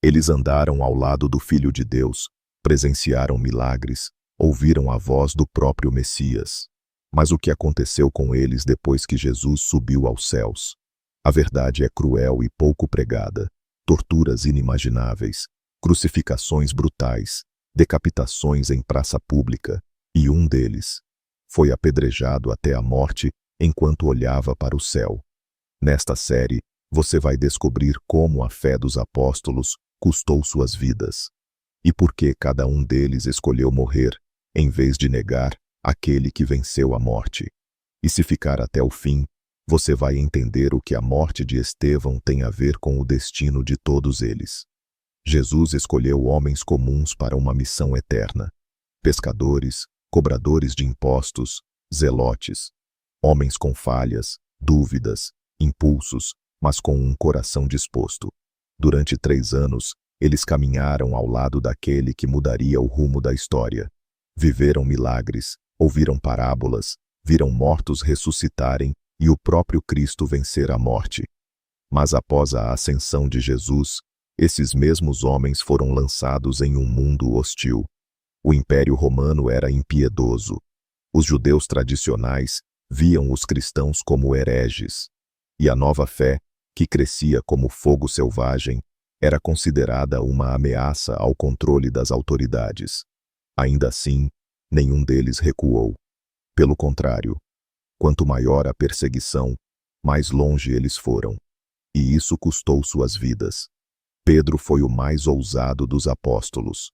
Eles andaram ao lado do Filho de Deus, presenciaram milagres, ouviram a voz do próprio Messias. Mas o que aconteceu com eles depois que Jesus subiu aos céus? A verdade é cruel e pouco pregada. Torturas inimagináveis, crucificações brutais, decapitações em praça pública, e um deles foi apedrejado até a morte enquanto olhava para o céu. Nesta série, você vai descobrir como a fé dos apóstolos custou suas vidas e por que cada um deles escolheu morrer em vez de negar aquele que venceu a morte. E se ficar até o fim, você vai entender o que a morte de Estevão tem a ver com o destino de todos eles. Jesus escolheu homens comuns para uma missão eterna: pescadores, cobradores de impostos, zelotes, homens com falhas, dúvidas, impulsos, mas com um coração disposto. Durante 3 anos, eles caminharam ao lado daquele que mudaria o rumo da história. Viveram milagres, ouviram parábolas, viram mortos ressuscitarem e o próprio Cristo vencer a morte. Mas após a ascensão de Jesus, esses mesmos homens foram lançados em um mundo hostil. O Império Romano era impiedoso. Os judeus tradicionais viam os cristãos como hereges. E a nova fé, que crescia como fogo selvagem, era considerada uma ameaça ao controle das autoridades. Ainda assim, nenhum deles recuou. Pelo contrário, quanto maior a perseguição, mais longe eles foram. E isso custou suas vidas. Pedro foi o mais ousado dos apóstolos.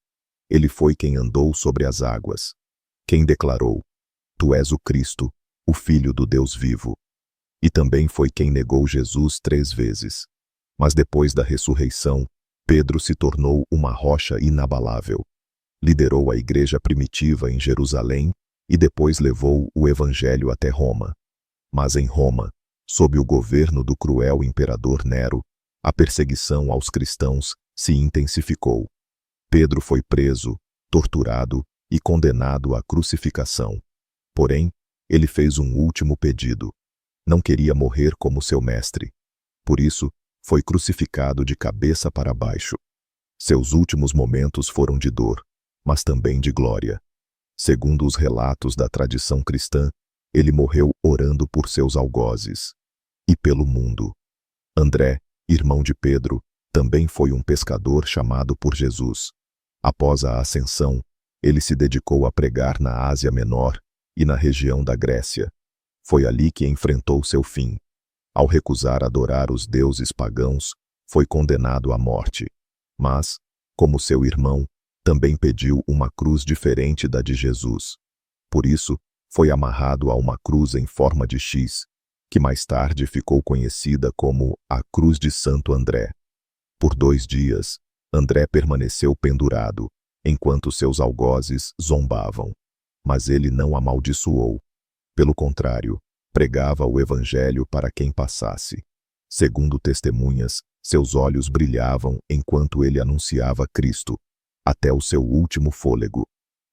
Ele foi quem andou sobre as águas. Quem declarou: "Tu és o Cristo, o Filho do Deus vivo." E também foi quem negou Jesus 3 vezes. Mas depois da ressurreição, Pedro se tornou uma rocha inabalável. Liderou a igreja primitiva em Jerusalém e depois levou o evangelho até Roma. Mas em Roma, sob o governo do cruel imperador Nero, a perseguição aos cristãos se intensificou. Pedro foi preso, torturado e condenado à crucificação. Porém, ele fez um último pedido. Não queria morrer como seu mestre. Por isso, foi crucificado de cabeça para baixo. Seus últimos momentos foram de dor, mas também de glória. Segundo os relatos da tradição cristã, ele morreu orando por seus algozes e pelo mundo. André, irmão de Pedro, também foi um pescador chamado por Jesus. Após a ascensão, ele se dedicou a pregar na Ásia Menor e na região da Grécia. Foi ali que enfrentou seu fim. Ao recusar adorar os deuses pagãos, foi condenado à morte. Mas, como seu irmão, também pediu uma cruz diferente da de Jesus. Por isso, foi amarrado a uma cruz em forma de X, que mais tarde ficou conhecida como a Cruz de Santo André. Por 2 dias, André permaneceu pendurado, enquanto seus algozes zombavam. Mas ele não amaldiçoou. Pelo contrário, pregava o evangelho para quem passasse. Segundo testemunhas, seus olhos brilhavam enquanto ele anunciava Cristo, até o seu último fôlego.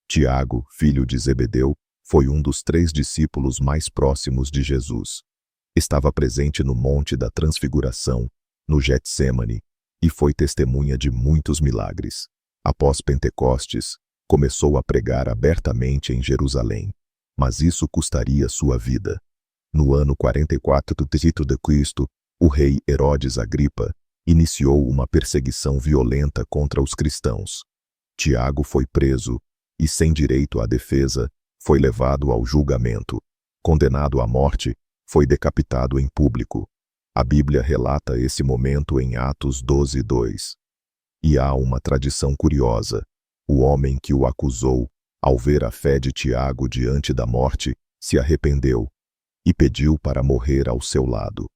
Tiago, filho de Zebedeu, foi um dos 3 discípulos mais próximos de Jesus. Estava presente no Monte da Transfiguração, no Getsêmani, e foi testemunha de muitos milagres. Após Pentecostes, começou a pregar abertamente em Jerusalém, mas isso custaria sua vida. No ano 44 d.C., o rei Herodes Agripa iniciou uma perseguição violenta contra os cristãos. Tiago foi preso e, sem direito à defesa, foi levado ao julgamento. Condenado à morte, foi decapitado em público. A Bíblia relata esse momento em Atos 12:2. E há uma tradição curiosa. O homem que o acusou, ao ver a fé de Tiago diante da morte, se arrependeu e pediu para morrer ao seu lado.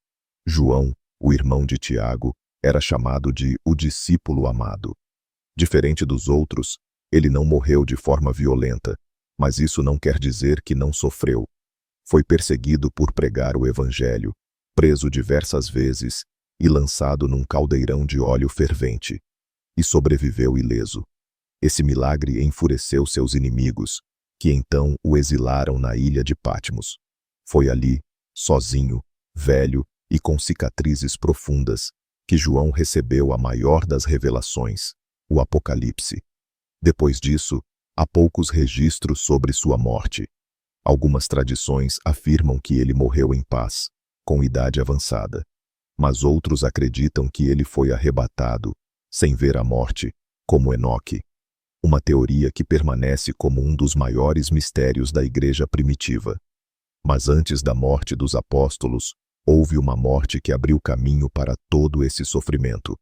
João, o irmão de Tiago, era chamado de o discípulo amado. Diferente dos outros, ele não morreu de forma violenta, mas isso não quer dizer que não sofreu. Foi perseguido por pregar o evangelho, preso diversas vezes e lançado num caldeirão de óleo fervente. E sobreviveu ileso. Esse milagre enfureceu seus inimigos, que então o exilaram na ilha de Patmos. Foi ali, sozinho, velho e com cicatrizes profundas, que João recebeu a maior das revelações, o Apocalipse. Depois disso, há poucos registros sobre sua morte. Algumas tradições afirmam que ele morreu em paz, com idade avançada. Mas outros acreditam que ele foi arrebatado, sem ver a morte, como Enoque. Uma teoria que permanece como um dos maiores mistérios da igreja primitiva. Mas antes da morte dos apóstolos, houve uma morte que abriu caminho para todo esse sofrimento.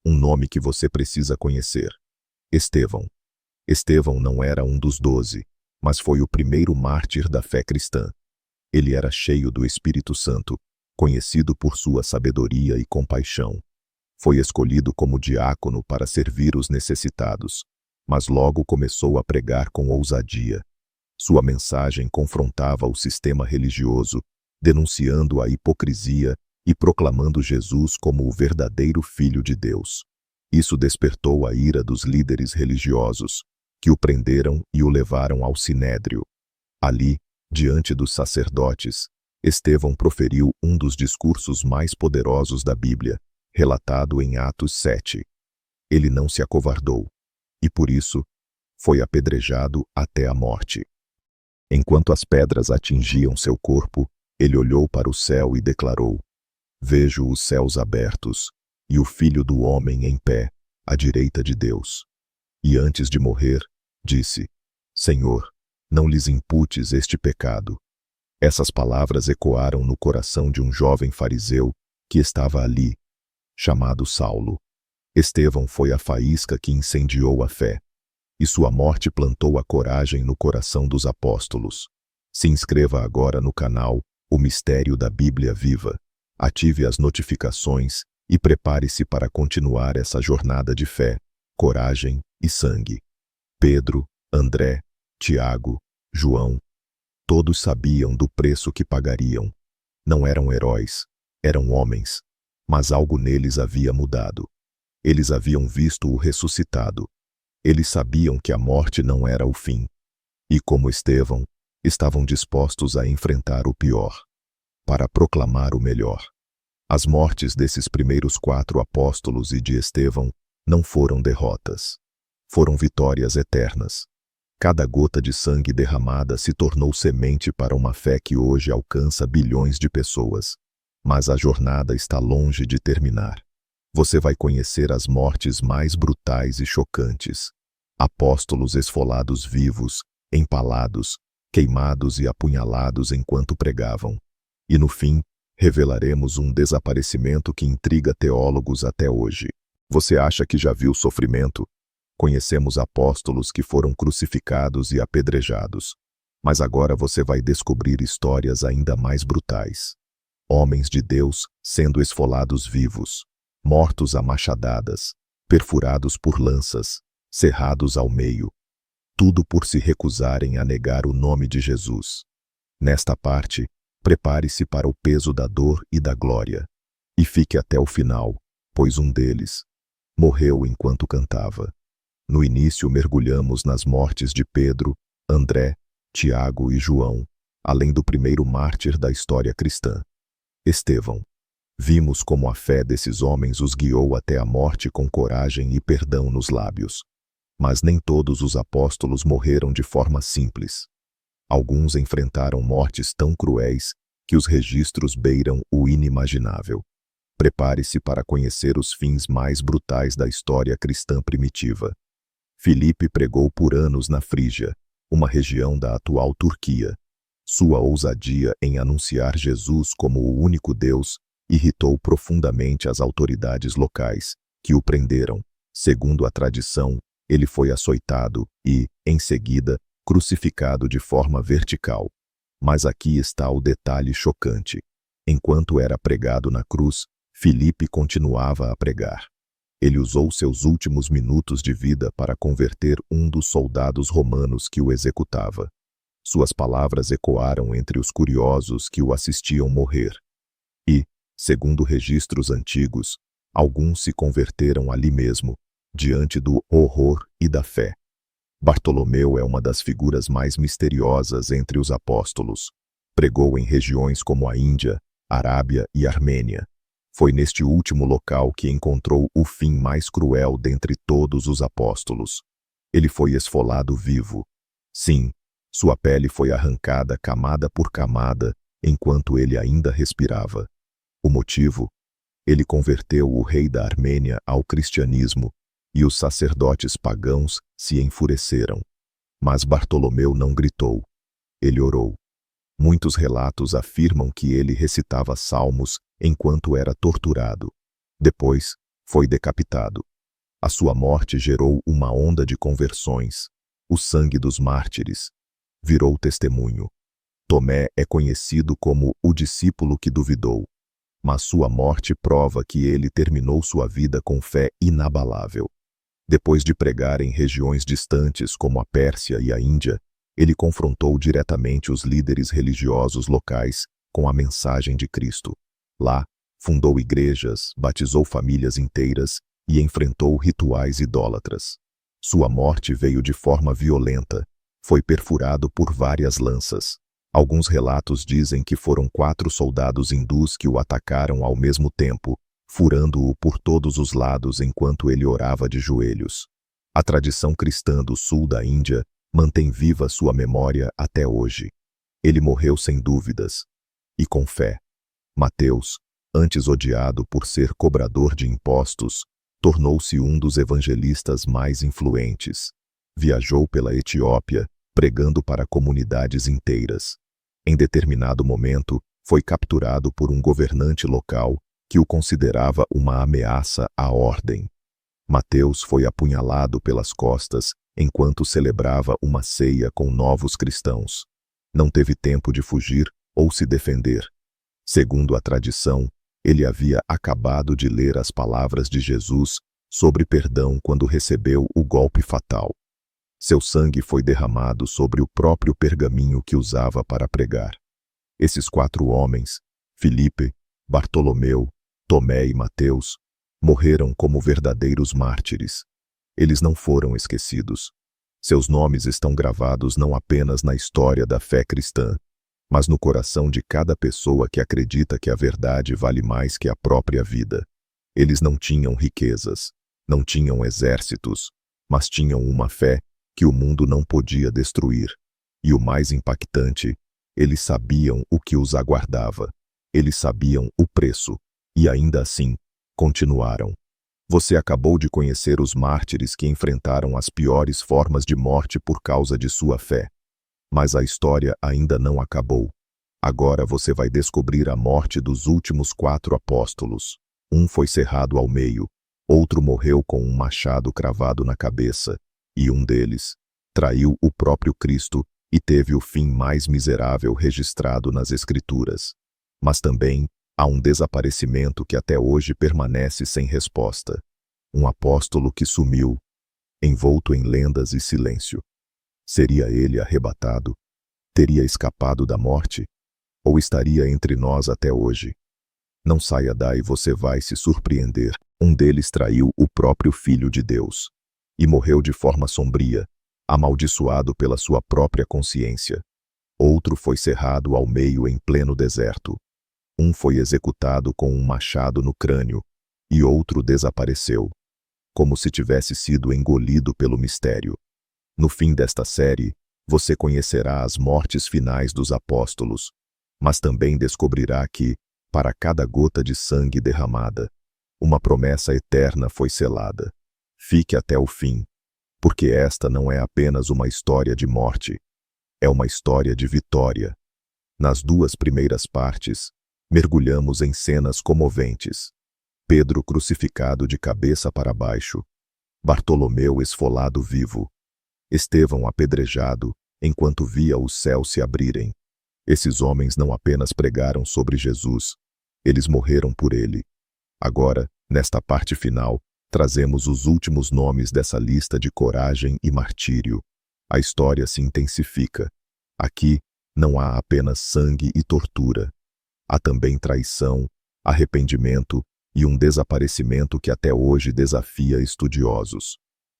Um nome que você precisa conhecer: Estevão. Estevão não era um dos 12, mas foi o primeiro mártir da fé cristã. Ele era cheio do Espírito Santo, conhecido por sua sabedoria e compaixão. Foi escolhido como diácono para servir os necessitados, mas logo começou a pregar com ousadia. Sua mensagem confrontava o sistema religioso, denunciando a hipocrisia e proclamando Jesus como o verdadeiro Filho de Deus. Isso despertou a ira dos líderes religiosos, que o prenderam e o levaram ao Sinédrio. Ali, diante dos sacerdotes, Estevão proferiu um dos discursos mais poderosos da Bíblia, relatado em Atos 7. Ele não se acovardou, e por isso, foi apedrejado até a morte. Enquanto as pedras atingiam seu corpo, ele olhou para o céu e declarou: "Vejo os céus abertos, e o Filho do Homem em pé, à direita de Deus." E antes de morrer, disse: "Senhor, não lhes imputes este pecado." Essas palavras ecoaram no coração de um jovem fariseu que estava ali, chamado Saulo. Estevão foi a faísca que incendiou a fé, e sua morte plantou a coragem no coração dos apóstolos. Se inscreva agora no canal O Mistério da Bíblia Viva, ative as notificações e prepare-se para continuar essa jornada de fé, coragem e sangue. Pedro, André, Tiago, João, todos sabiam do preço que pagariam. Não eram heróis, eram homens, mas algo neles havia mudado. Eles haviam visto o ressuscitado. Eles sabiam que a morte não era o fim. E como Estevão, estavam dispostos a enfrentar o pior, para proclamar o melhor. As mortes desses primeiros 4 apóstolos e de Estevão não foram derrotas. Foram vitórias eternas. Cada gota de sangue derramada se tornou semente para uma fé que hoje alcança bilhões de pessoas. Mas a jornada está longe de terminar. Você vai conhecer as mortes mais brutais e chocantes. Apóstolos esfolados vivos, empalados, queimados e apunhalados enquanto pregavam. E no fim, revelaremos um desaparecimento que intriga teólogos até hoje. Você acha que já viu sofrimento? Conhecemos apóstolos que foram crucificados e apedrejados. Mas agora você vai descobrir histórias ainda mais brutais. Homens de Deus sendo esfolados vivos, mortos a machadadas, perfurados por lanças, cerrados ao meio. Tudo por se recusarem a negar o nome de Jesus. Nesta parte, prepare-se para o peso da dor e da glória. E fique até o final, pois um deles morreu enquanto cantava. No início mergulhamos nas mortes de Pedro, André, Tiago e João, além do primeiro mártir da história cristã, Estevão. Vimos como a fé desses homens os guiou até a morte com coragem e perdão nos lábios. Mas nem todos os apóstolos morreram de forma simples. Alguns enfrentaram mortes tão cruéis que os registros beiram o inimaginável. Prepare-se para conhecer os fins mais brutais da história cristã primitiva. Filipe pregou por anos na Frígia, uma região da atual Turquia. Sua ousadia em anunciar Jesus como o único Deus irritou profundamente as autoridades locais, que o prenderam. Segundo a tradição, ele foi açoitado e, em seguida, crucificado de forma vertical. Mas aqui está o detalhe chocante. Enquanto era pregado na cruz, Filipe continuava a pregar. Ele usou seus últimos minutos de vida para converter um dos soldados romanos que o executava. Suas palavras ecoaram entre os curiosos que o assistiam morrer. E, segundo registros antigos, alguns se converteram ali mesmo, diante do horror e da fé. Bartolomeu é uma das figuras mais misteriosas entre os apóstolos. Pregou em regiões como a Índia, Arábia e Armênia. Foi neste último local que encontrou o fim mais cruel dentre todos os apóstolos. Ele foi esfolado vivo. Sim, sua pele foi arrancada camada por camada enquanto ele ainda respirava. O motivo? Ele converteu o rei da Armênia ao cristianismo e os sacerdotes pagãos se enfureceram. Mas Bartolomeu não gritou. Ele orou. Muitos relatos afirmam que ele recitava salmos enquanto era torturado. Depois, foi decapitado. A sua morte gerou uma onda de conversões. O sangue dos mártires virou testemunho. Tomé é conhecido como o discípulo que duvidou, mas sua morte prova que ele terminou sua vida com fé inabalável. Depois de pregar em regiões distantes como a Pérsia e a Índia, ele confrontou diretamente os líderes religiosos locais com a mensagem de Cristo. Lá, fundou igrejas, batizou famílias inteiras e enfrentou rituais idólatras. Sua morte veio de forma violenta. Foi perfurado por várias lanças. Alguns relatos dizem que foram 4 soldados hindus que o atacaram ao mesmo tempo, furando-o por todos os lados enquanto ele orava de joelhos. A tradição cristã do sul da Índia mantém viva sua memória até hoje. Ele morreu sem dúvidas e com fé. Mateus, antes odiado por ser cobrador de impostos, tornou-se um dos evangelistas mais influentes. Viajou pela Etiópia, pregando para comunidades inteiras. Em determinado momento, foi capturado por um governante local que o considerava uma ameaça à ordem. Mateus foi apunhalado pelas costas enquanto celebrava uma ceia com novos cristãos. Não teve tempo de fugir ou se defender. Segundo a tradição, ele havia acabado de ler as palavras de Jesus sobre perdão quando recebeu o golpe fatal. Seu sangue foi derramado sobre o próprio pergaminho que usava para pregar. Esses 4 homens, Filipe, Bartolomeu, Tomé e Mateus, morreram como verdadeiros mártires. Eles não foram esquecidos. Seus nomes estão gravados não apenas na história da fé cristã, mas no coração de cada pessoa que acredita que a verdade vale mais que a própria vida. Eles não tinham riquezas, não tinham exércitos, mas tinham uma fé que o mundo não podia destruir. E o mais impactante, eles sabiam o que os aguardava. Eles sabiam o preço, e ainda assim, continuaram. Você acabou de conhecer os mártires que enfrentaram as piores formas de morte por causa de sua fé. Mas a história ainda não acabou. Agora você vai descobrir a morte dos últimos 4 apóstolos. Um foi cerrado ao meio, outro morreu com um machado cravado na cabeça, e um deles traiu o próprio Cristo e teve o fim mais miserável registrado nas Escrituras. Mas também há um desaparecimento que até hoje permanece sem resposta. Um apóstolo que sumiu, envolto em lendas e silêncio. Seria ele arrebatado? Teria escapado da morte? Ou estaria entre nós até hoje? Não saia daí, você vai se surpreender. Um deles traiu o próprio Filho de Deus e morreu de forma sombria, amaldiçoado pela sua própria consciência. Outro foi cerrado ao meio em pleno deserto. Um foi executado com um machado no crânio, e outro desapareceu, como se tivesse sido engolido pelo mistério. No fim desta série, você conhecerá as mortes finais dos apóstolos, mas também descobrirá que, para cada gota de sangue derramada, uma promessa eterna foi selada. Fique até o fim, porque esta não é apenas uma história de morte, é uma história de vitória. Nas 2 primeiras partes, mergulhamos em cenas comoventes. Pedro crucificado de cabeça para baixo, Bartolomeu esfolado vivo, Estevão apedrejado enquanto via os céus se abrirem. Esses homens não apenas pregaram sobre Jesus, eles morreram por ele. Agora, nesta parte final, trazemos os últimos nomes dessa lista de coragem e martírio. A história se intensifica. Aqui, não há apenas sangue e tortura. Há também traição, arrependimento e um desaparecimento que até hoje desafia estudiosos.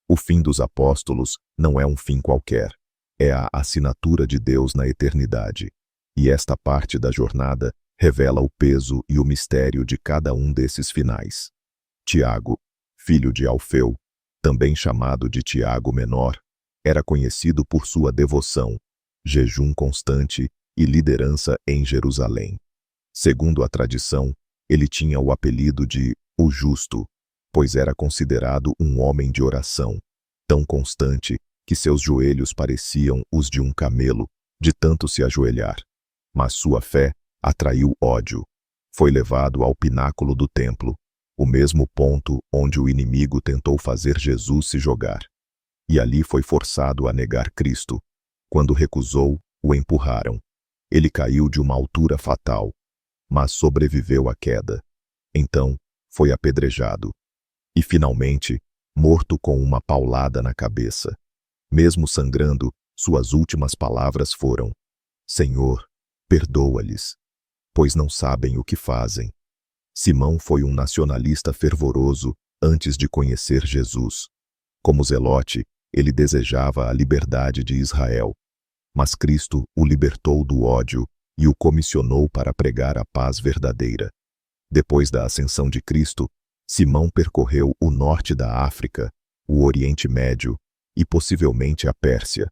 O fim dos apóstolos não é um fim qualquer. É a assinatura de Deus na eternidade. E esta parte da jornada revela o peso e o mistério de cada um desses finais. Tiago, filho de Alfeu, também chamado de Tiago Menor, era conhecido por sua devoção, jejum constante e liderança em Jerusalém. Segundo a tradição, ele tinha o apelido de o Justo, pois era considerado um homem de oração, tão constante que seus joelhos pareciam os de um camelo, de tanto se ajoelhar. Mas sua fé atraiu ódio. Foi levado ao pináculo do templo, o mesmo ponto onde o inimigo tentou fazer Jesus se jogar. E ali foi forçado a negar Cristo. Quando recusou, o empurraram. Ele caiu de uma altura fatal, mas sobreviveu à queda. Então, foi apedrejado. E finalmente, morto com uma paulada na cabeça. Mesmo sangrando, suas últimas palavras foram: Senhor, perdoa-lhes, pois não sabem o que fazem. Simão foi um nacionalista fervoroso antes de conhecer Jesus. Como zelote, ele desejava a liberdade de Israel. Mas Cristo o libertou do ódio e o comissionou para pregar a paz verdadeira. Depois da ascensão de Cristo, Simão percorreu o norte da África, o Oriente Médio e possivelmente a Pérsia.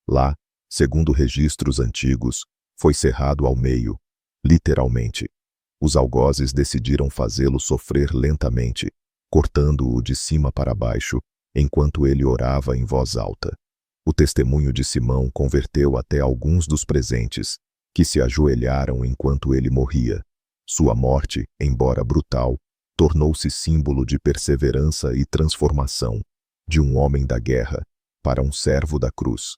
Lá, segundo registros antigos, foi cerrado ao meio, literalmente. Os algozes decidiram fazê-lo sofrer lentamente, cortando-o de cima para baixo, enquanto ele orava em voz alta. O testemunho de Simão converteu até alguns dos presentes, que se ajoelharam enquanto ele morria. Sua morte, embora brutal, tornou-se símbolo de perseverança e transformação, de um homem da guerra para um servo da cruz.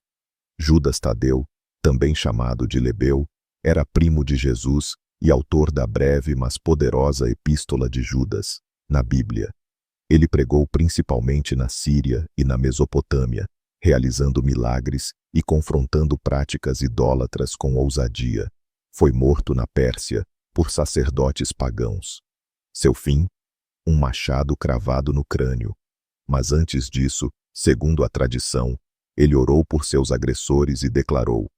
Judas Tadeu, também chamado de Lebeu, era primo de Jesus e autor da breve mas poderosa Epístola de Judas, na Bíblia. Ele pregou principalmente na Síria e na Mesopotâmia, realizando milagres e confrontando práticas idólatras com ousadia. Foi morto na Pérsia por sacerdotes pagãos. Seu fim? Um machado cravado no crânio. Mas antes disso, segundo a tradição, ele orou por seus agressores e declarou: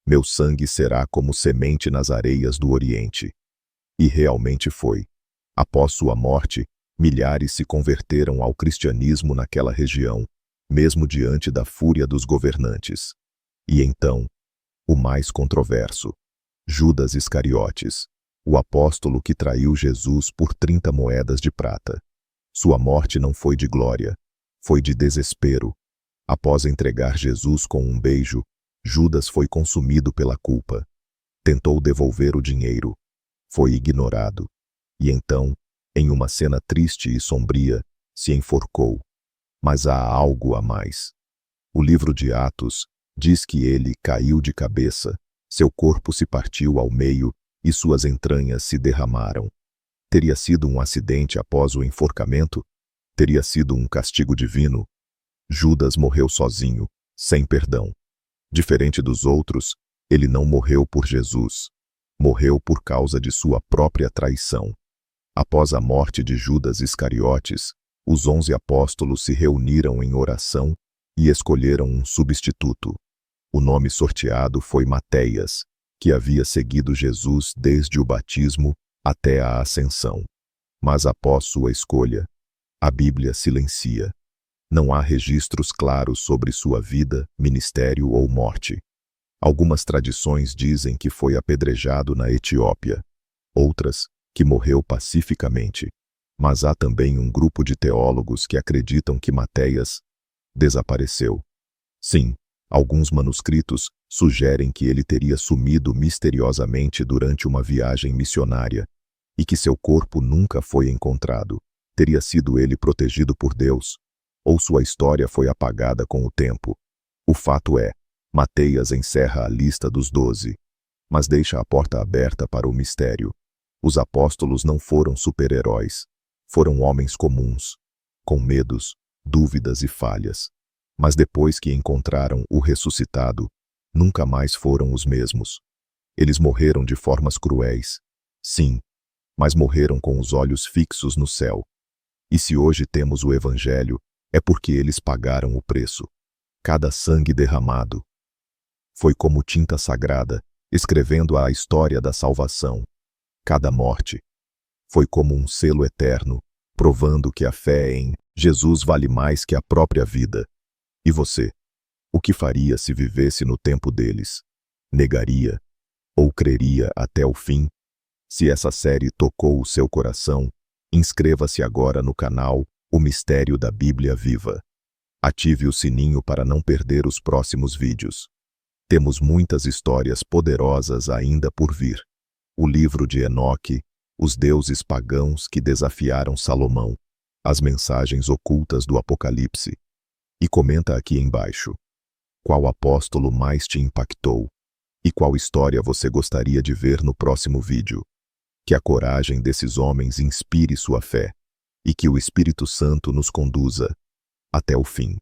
Meu sangue será como semente nas areias do Oriente. E realmente foi. Após sua morte, milhares se converteram ao cristianismo naquela região, mesmo diante da fúria dos governantes. E então, o mais controverso, Judas Iscariotes, o apóstolo que traiu Jesus por 30 moedas de prata. Sua morte não foi de glória, foi de desespero. Após entregar Jesus com um beijo, Judas foi consumido pela culpa. Tentou devolver o dinheiro. Foi ignorado. E então, em uma cena triste e sombria, se enforcou. Mas há algo a mais. O livro de Atos diz que ele caiu de cabeça, seu corpo se partiu ao meio e suas entranhas se derramaram. Teria sido um acidente após o enforcamento? Teria sido um castigo divino? Judas morreu sozinho, sem perdão. Diferente dos outros, ele não morreu por Jesus. Morreu por causa de sua própria traição. Após a morte de Judas Iscariotes, os 11 apóstolos se reuniram em oração e escolheram um substituto. O nome sorteado foi Matéias, que havia seguido Jesus desde o batismo até a ascensão. Mas após sua escolha, a Bíblia silencia. Não há registros claros sobre sua vida, ministério ou morte. Algumas tradições dizem que foi apedrejado na Etiópia, outras que morreu pacificamente. Mas há também um grupo de teólogos que acreditam que Matéias desapareceu. Sim, alguns manuscritos sugerem que ele teria sumido misteriosamente durante uma viagem missionária e que seu corpo nunca foi encontrado. Teria sido ele protegido por Deus, ou sua história foi apagada com o tempo. O fato é, Matéias encerra a lista dos 12, mas deixa a porta aberta para o mistério. Os apóstolos não foram super-heróis. Foram homens comuns, com medos, dúvidas e falhas. Mas depois que encontraram o ressuscitado, nunca mais foram os mesmos. Eles morreram de formas cruéis. Sim, mas morreram com os olhos fixos no céu. E se hoje temos o Evangelho, é porque eles pagaram o preço. Cada sangue derramado foi como tinta sagrada, escrevendo a história da salvação. Cada morte foi como um selo eterno, provando que a fé em Jesus vale mais que a própria vida. E você? O que faria se vivesse no tempo deles? Negaria ou creria até o fim? Se essa série tocou o seu coração, inscreva-se agora no canal O Mistério da Bíblia Viva. Ative o sininho para não perder os próximos vídeos. Temos muitas histórias poderosas ainda por vir. O livro de Enoque, os deuses pagãos que desafiaram Salomão, as mensagens ocultas do Apocalipse. E comenta aqui embaixo: qual apóstolo mais te impactou? E qual história você gostaria de ver no próximo vídeo? Que a coragem desses homens inspire sua fé, e que o Espírito Santo nos conduza até o fim.